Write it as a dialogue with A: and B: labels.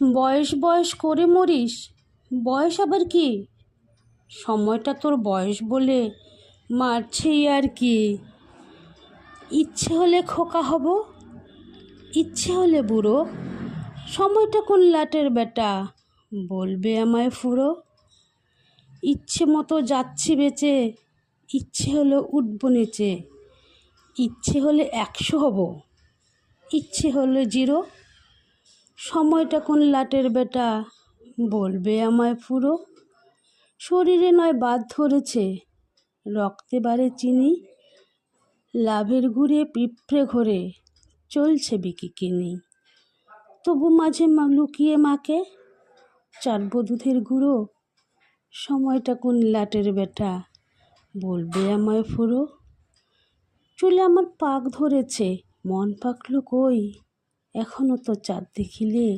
A: বয়স বয়স করে মরিস, বয়স আবার কি? সময়টা তোর বয়স বলে মারছেই আর কি। ইচ্ছে হলে খোকা হব, ইচ্ছে হলে বুড়ো, সময়টা কোন লাটের বেটা, বলবে আমায় ফুরো। ইচ্ছে মতো যাচ্ছি বেঁচে, ইচ্ছে হলে উঠব নেচে, ইচ্ছে হলে 100 হব, ইচ্ছে হলে 0। সময়টা কোন লাটের বেটা, বলবে আমায় ফুরো। শরীরে নয় বাদ ধরেছে, রক্তে বাড়ে চিনি, লাভের ঘুরে পিঁপড়ে ঘোরে, চলছে বিকিকিনি। তবু মাঝে লুকিয়ে মাকে চাটবো দুধের গুঁড়ো। সময়টা কোন লাটের বেটা, বলবে আমায় ফুরো। চুলে আমার পাক ধরেছে, মন পাকলো কই, এখনো তো চাঁদ দেখিলে